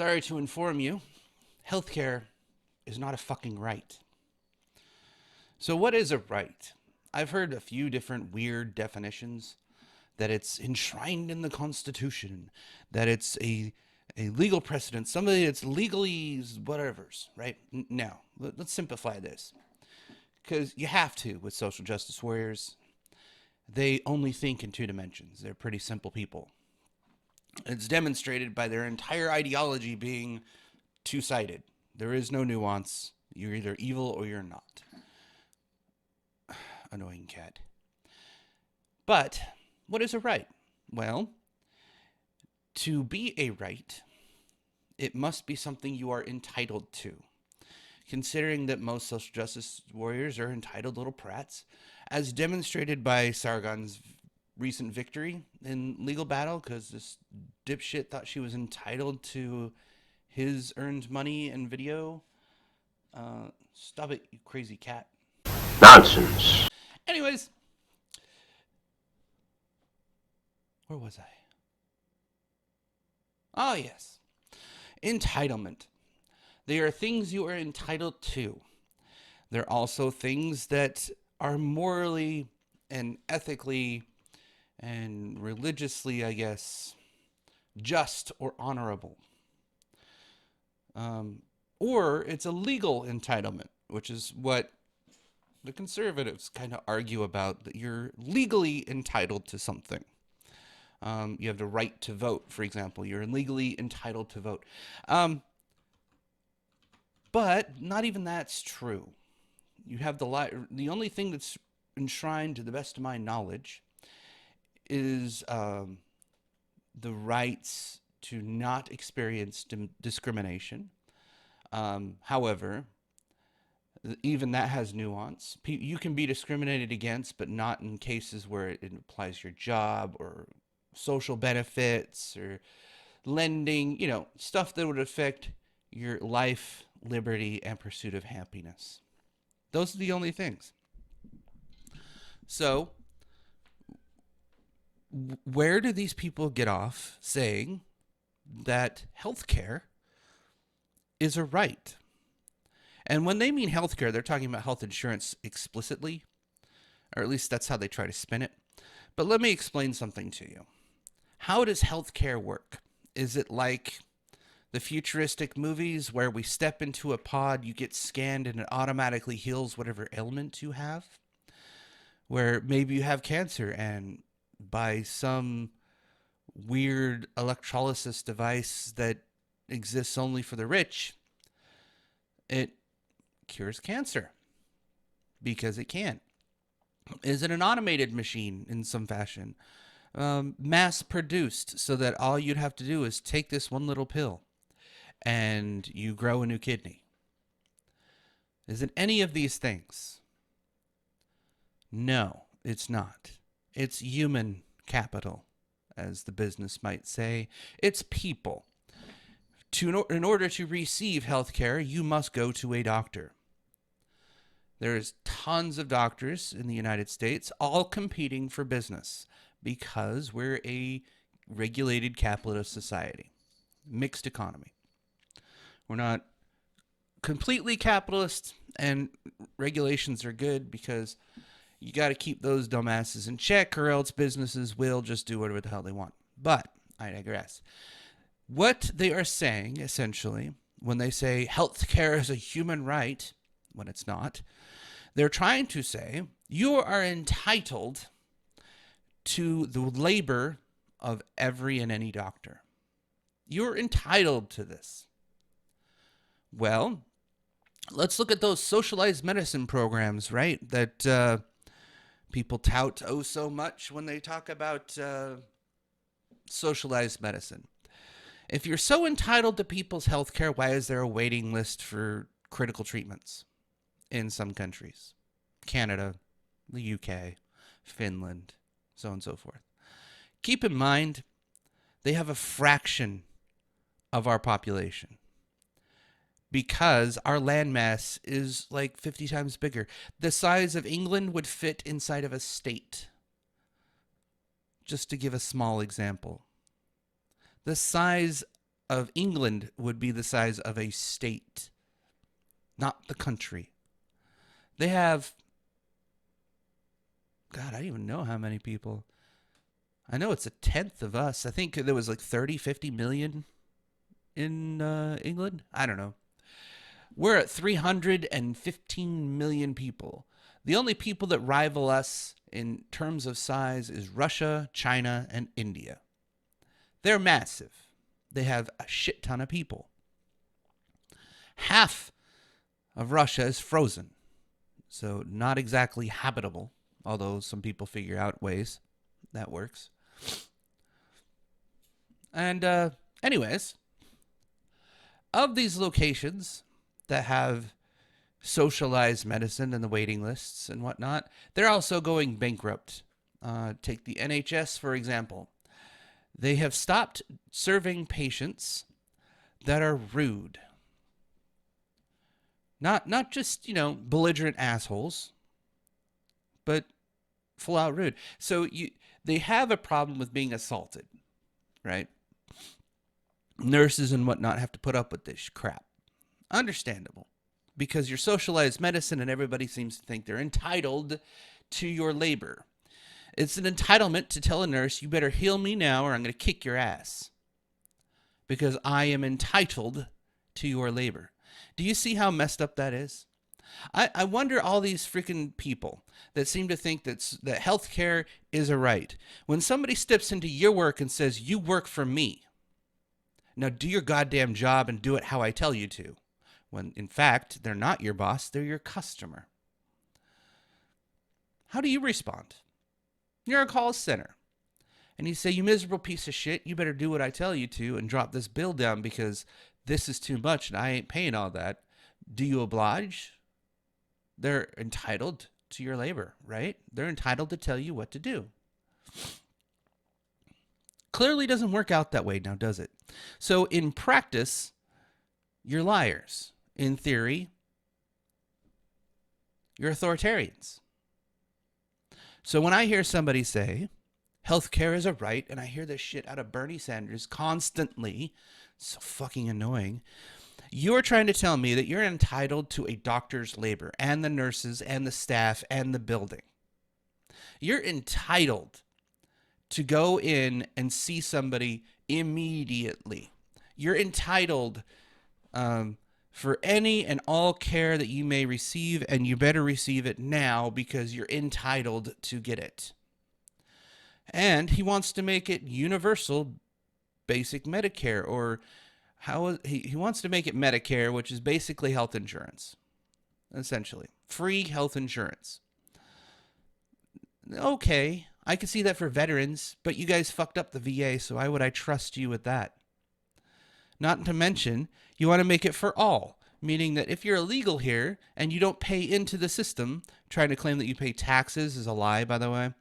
Sorry to inform you, healthcare is not a fucking right. So, what is a right? I've heard a few different weird definitions that it's enshrined in the Constitution, that it's a legal precedent, somebody that's legally whatever's, right? Now, let's simplify this. Because you have to with social justice warriors. They only think in two dimensions. They're pretty simple people. It's demonstrated by their entire ideology being two sided. There is no nuance. You're either evil or you're not. Annoying cat. But what is a right? Well, to be a right, it must be something you are entitled to. Considering that most social justice warriors are entitled little prats, as demonstrated by Sargon's recent victory in legal battle, because this dipshit thought she was entitled to his earned money and video. Stop it, you crazy cat. Nonsense. Anyways, where was I? Oh, yes. Entitlement. They are things you are entitled to. They're also things that are morally and ethically and religiously, I guess, just or honorable. Or it's a legal entitlement, which is what the conservatives kind of argue about, that you're legally entitled to something. You have the right to vote, for example. You're legally entitled to vote. But not even that's true. You have the only thing that's enshrined, to the best of my knowledge, is the rights to not experience discrimination. However, even that has nuance. You can be discriminated against, but not in cases where it applies your job or social benefits or lending, stuff that would affect your life, liberty, and pursuit of happiness. Those are the only things. So, where do these people get off saying that healthcare is a right? And when they mean healthcare, they're talking about health insurance explicitly, or at least that's how they try to spin it. But let me explain something to you. How does healthcare work? Is it like the futuristic movies where we step into a pod, you get scanned, and it automatically heals whatever ailment you have? Where maybe you have cancer, and by some weird electrolysis device that exists only for the rich, it cures cancer because it can. Is it an automated machine in some fashion? Mass produced so that all you'd have to do is take this one little pill and you grow a new kidney? Is it any of these things? No, it's not. It's human capital, as the business might say. It's people. In order to receive healthcare, you must go to a doctor. There's tons of doctors in the United States, all competing for business because we're a regulated capitalist society, mixed economy. We're not completely capitalist, and regulations are good because you got to keep those dumbasses in check, or else businesses will just do whatever the hell they want. But I digress. What they are saying, essentially, when they say healthcare is a human right, when it's not, they're trying to say you are entitled to the labor of every and any doctor. You're entitled to this. Well, let's look at those socialized medicine programs, right? That people tout oh so much when they talk about socialized medicine. If you're so entitled to people's health care, why is there a waiting list for critical treatments in some countries? Canada, the UK, Finland, so on and so forth. Keep in mind, they have a fraction of our population because our landmass is like 50 times bigger. The size of England would fit inside of a state. Just to give a small example. The size of England would be the size of a state, not the country. They have, God, I don't even know how many people. I know it's a tenth of us. I think there was like 30, 50 million in England. I don't know. We're at 315 million people. The only people that rival us in terms of size is Russia, China, and India. They're massive. They have a shit ton of people. Half of Russia is frozen, so not exactly habitable, although some people figure out ways that works. And anyways, of these locations that have socialized medicine and the waiting lists and whatnot, they're also going bankrupt. Take the NHS, for example. They have stopped serving patients that are rude. Not just, belligerent assholes, but full out rude. So they have a problem with being assaulted, right? Nurses and whatnot have to put up with this crap. Understandable. Because you're socialized medicine and everybody seems to think they're entitled to your labor. It's an entitlement to tell a nurse, you better heal me now or I'm going to kick your ass. Because I am entitled to your labor. Do you see how messed up that is? I wonder all these freaking people that seem to think that healthcare is a right. When somebody steps into your work and says, you work for me. Now do your goddamn job and do it how I tell you to. When in fact, they're not your boss, they're your customer. How do you respond? You're a call center. And you say, you miserable piece of shit, you better do what I tell you to and drop this bill down because this is too much and I ain't paying all that. Do you oblige? They're entitled to your labor, right? They're entitled to tell you what to do. Clearly doesn't work out that way now, does it? So in practice, you're liars. In theory, you're authoritarians. So when I hear somebody say, healthcare is a right, and I hear this shit out of Bernie Sanders constantly, so fucking annoying, you're trying to tell me that you're entitled to a doctor's labor, and the nurses, and the staff, and the building. You're entitled to go in and see somebody immediately. You're entitled for any and all care that you may receive, and you better receive it now because you're entitled to get it. And he wants to make it universal basic Medicare, or he wants to make it Medicare, which is basically health insurance, essentially. Free health insurance. Okay, I can see that for veterans, but you guys fucked up the VA, so why would I trust you with that? Not to mention, you want to make it for all, meaning that if you're illegal here and you don't pay into the system, trying to claim that you pay taxes is a lie, by the way.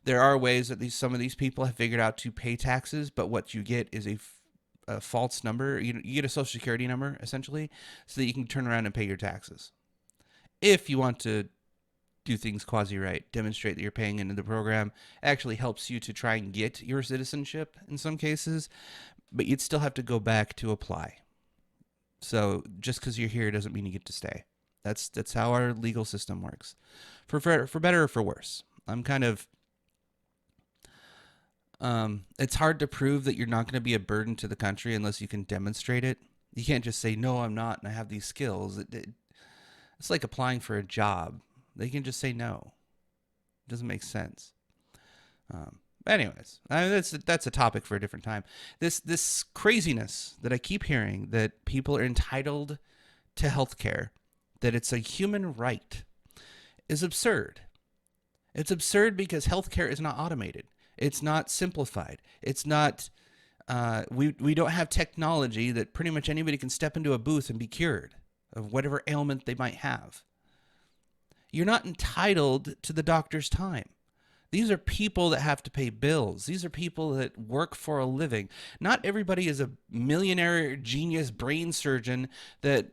There are ways that some of these people have figured out to pay taxes, but what you get is a false number. You get a Social Security number, essentially, so that you can turn around and pay your taxes. If you want to do things quasi-right, demonstrate that you're paying into the program, actually helps you to try and get your citizenship in some cases, but you'd still have to go back to apply. So just because you're here doesn't mean you get to stay. That's how our legal system works, for better or for worse. I'm kind of it's hard to prove that you're not going to be a burden to the country unless you can demonstrate it. You can't just say, no, I'm not, and I have these skills. It's like applying for a job. They can just say no. It doesn't make sense. Anyways, that's a topic for a different time. This craziness that I keep hearing, that people are entitled to health care, that it's a human right, is absurd. It's absurd because healthcare is not automated. It's not simplified. It's not, we don't have technology that pretty much anybody can step into a booth and be cured of whatever ailment they might have. You're not entitled to the doctor's time. These are people that have to pay bills. These are people that work for a living. Not everybody is a millionaire genius brain surgeon that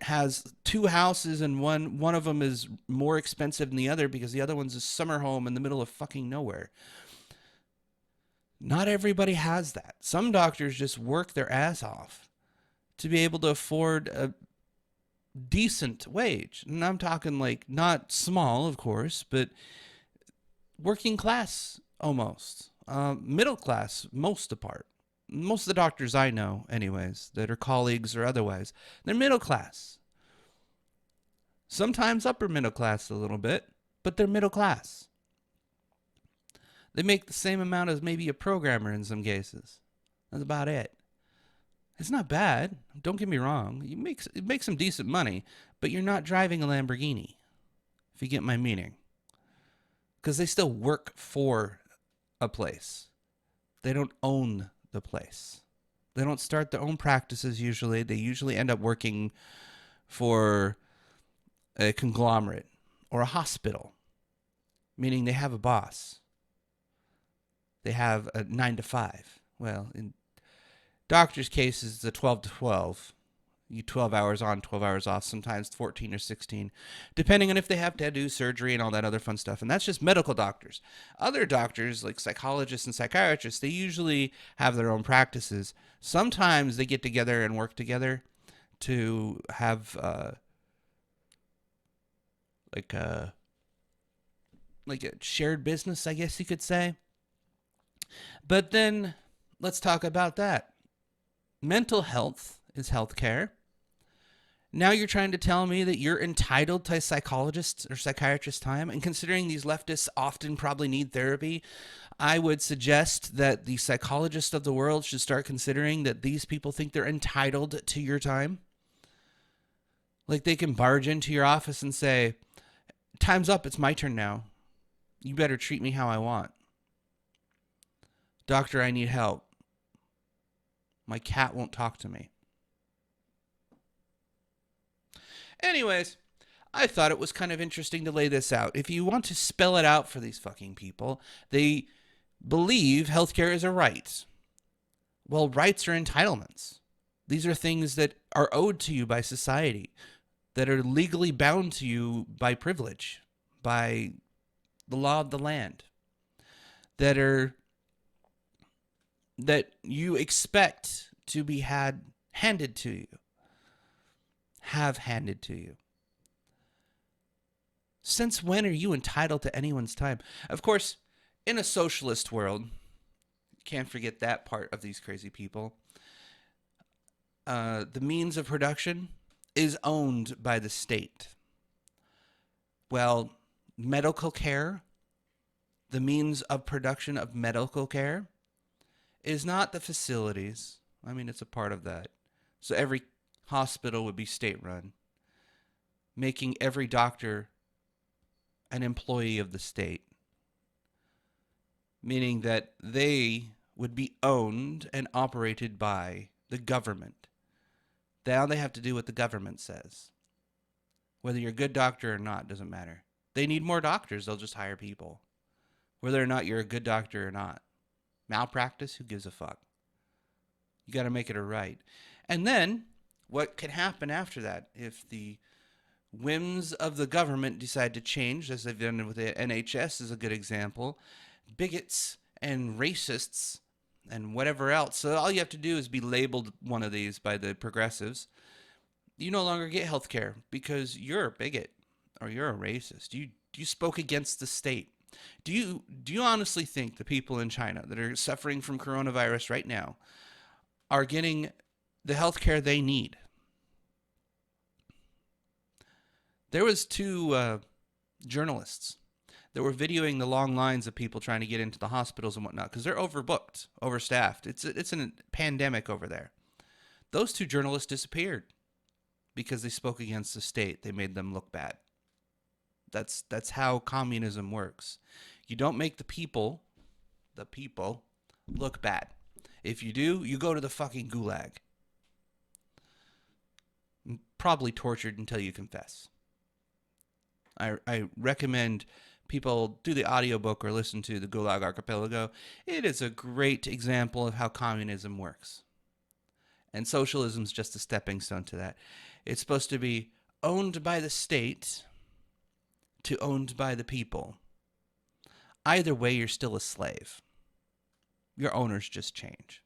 has two houses and one of them is more expensive than the other because the other one's a summer home in the middle of fucking nowhere. Not everybody has that. Some doctors just work their ass off to be able to afford a decent wage. And I'm talking like not small, of course, but working class almost. Middle class, most apart. Most of the doctors I know, anyways, that are colleagues or otherwise, they're middle class. Sometimes upper middle class a little bit, but they're middle class. They make the same amount as maybe a programmer in some cases. That's about it. It's not bad. Don't get me wrong. It makes some decent money, but you're not driving a Lamborghini, if you get my meaning. Because they still work for a place. They don't own the place. They don't start their own practices usually. They usually end up working for a conglomerate or a hospital, meaning they have a boss. They have a 9 to 5. Well, in doctors' cases, it's a 12 to 12. You 12 hours on, 12 hours off, sometimes 14 or 16, depending on if they have to do surgery and all that other fun stuff. And that's just medical doctors. Other doctors, like psychologists and psychiatrists, they usually have their own practices. Sometimes they get together and work together to have like a shared business, I guess you could say. But then let's talk about that. Mental health is healthcare. Now you're trying to tell me that you're entitled to psychologist or psychiatrist time, and considering these leftists often probably need therapy, I would suggest that the psychologists of the world should start considering that these people think they're entitled to your time. Like they can barge into your office and say, "Time's up, it's my turn now. You better treat me how I want. Doctor, I need help. My cat won't talk to me." Anyways, I thought it was kind of interesting to lay this out. If you want to spell it out for these fucking people, they believe healthcare is a right. Well, rights are entitlements. These are things that are owed to you by society, that are legally bound to you by privilege, by the law of the land, that you expect to be handed to you, have handed to you. Since when are you entitled to anyone's time? Of course, in a socialist world, can't forget that part of these crazy people. The means of production is owned by the state. Well, medical care, the means of production of medical care, is not the facilities. I mean, it's a part of that. So every hospital would be state-run, making every doctor an employee of the state, meaning that they would be owned and operated by the government. Now they have to do what the government says. Whether you're a good doctor or not doesn't matter. They need more doctors, they'll just hire people. Whether or not you're a good doctor or not. Malpractice, who gives a fuck? You got to make it a right. And then, what can happen after that? If the whims of the government decide to change, as they've done with the NHS is a good example, bigots and racists and whatever else. So all you have to do is be labeled one of these by the progressives. You no longer get health care because you're a bigot or you're a racist. You spoke against the state. Do you honestly think the people in China that are suffering from coronavirus right now are getting the health care they need? There was two journalists that were videoing the long lines of people trying to get into the hospitals and whatnot because they're overbooked, overstaffed. It's a pandemic over there. Those two journalists disappeared because they spoke against the state. They made them look bad. That's how communism works. You don't make the people look bad. If you do, you go to the fucking gulag. Probably tortured until you confess. I recommend people do the audiobook or listen to the Gulag Archipelago. It is a great example of how communism works. And socialism is just a stepping stone to that. It's supposed to be owned by the state to owned by the people. Either way, you're still a slave. Your owners just change.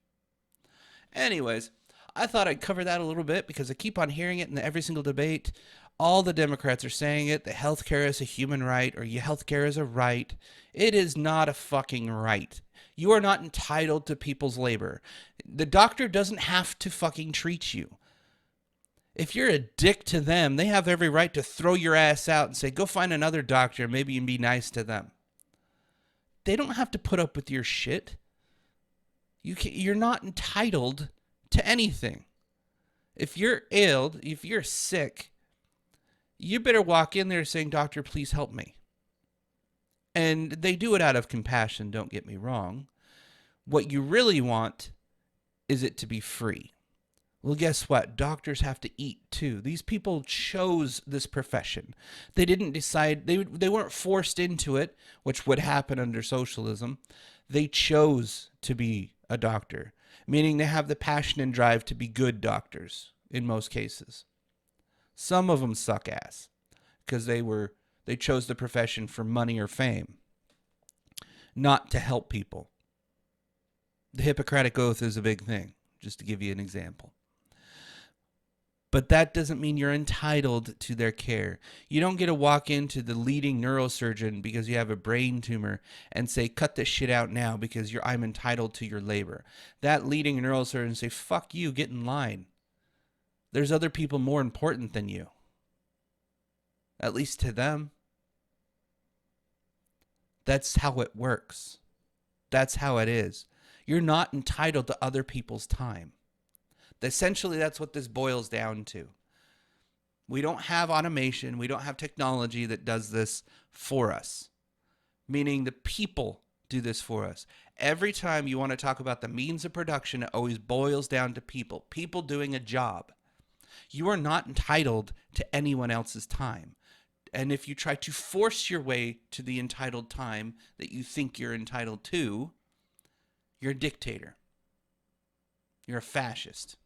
Anyways, I thought I'd cover that a little bit because I keep on hearing it in every single debate. All the Democrats are saying it, that healthcare is a human right, or healthcare is a right. It is not a fucking right. You are not entitled to people's labor. The doctor doesn't have to fucking treat you. If you're a dick to them, they have every right to throw your ass out and say, go find another doctor, maybe you can be nice to them. They don't have to put up with your shit. You're not entitled to anything. If you're ill, if you're sick, you better walk in there saying, doctor, please help me. And they do it out of compassion, don't get me wrong. What you really want is it to be free. Well, guess what? Doctors have to eat too. These people chose this profession. They didn't decide, they weren't forced into it, which would happen under socialism. They chose to be a doctor, meaning they have the passion and drive to be good doctors in most cases. Some of them suck ass because they chose the profession for money or fame, not to help people. The Hippocratic Oath is a big thing, just to give you an example. But that doesn't mean you're entitled to their care. You don't get to walk into the leading neurosurgeon because you have a brain tumor and say, cut this shit out now because I'm entitled to your labor. That leading neurosurgeon say, fuck you, get in line. There's other people more important than you. At least to them. That's how it works. That's how it is. You're not entitled to other people's time. Essentially, that's what this boils down to. We don't have automation. We don't have technology that does this for us. Meaning the people do this for us. Every time you want to talk about the means of production, it always boils down to people. People doing a job. You are not entitled to anyone else's time. And if you try to force your way to the entitled time that you think you're entitled to, you're a dictator. You're a fascist.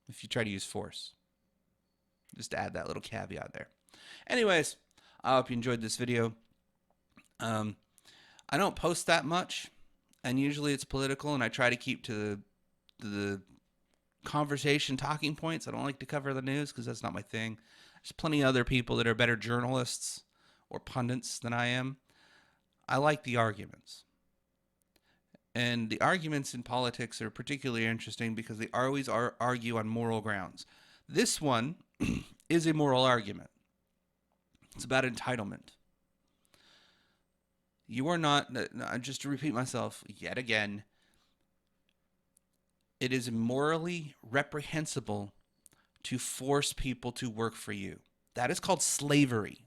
If you try to use force. Just to add that little caveat there. Anyways, I hope you enjoyed this video. I don't post that much, and usually it's political, and I try to keep to the conversation talking points. I don't like to cover the news because that's not my thing. There's plenty of other people that are better journalists or pundits than I am. I like the arguments. And the arguments in politics are particularly interesting because they always argue on moral grounds. This one is a moral argument. It's about entitlement. You are not, just to repeat myself yet again, it is morally reprehensible to force people to work for you. That is called slavery.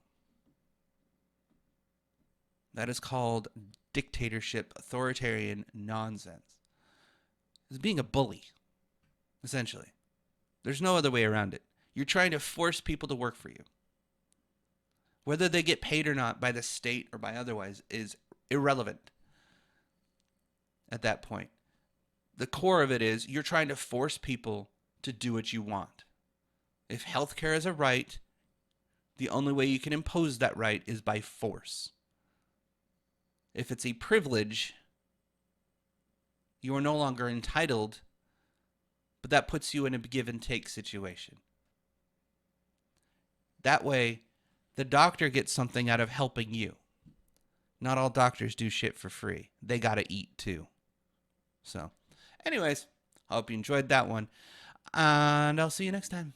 That is called dictatorship, authoritarian nonsense. It's being a bully, essentially. There's no other way around it. You're trying to force people to work for you. Whether they get paid or not by the state or by otherwise is irrelevant at that point. The core of it is you're trying to force people to do what you want. If healthcare is a right, the only way you can impose that right is by force. If it's a privilege, you are no longer entitled, but that puts you in a give and take situation. That way, the doctor gets something out of helping you. Not all doctors do shit for free. They gotta eat too. So, anyways, I hope you enjoyed that one, and I'll see you next time.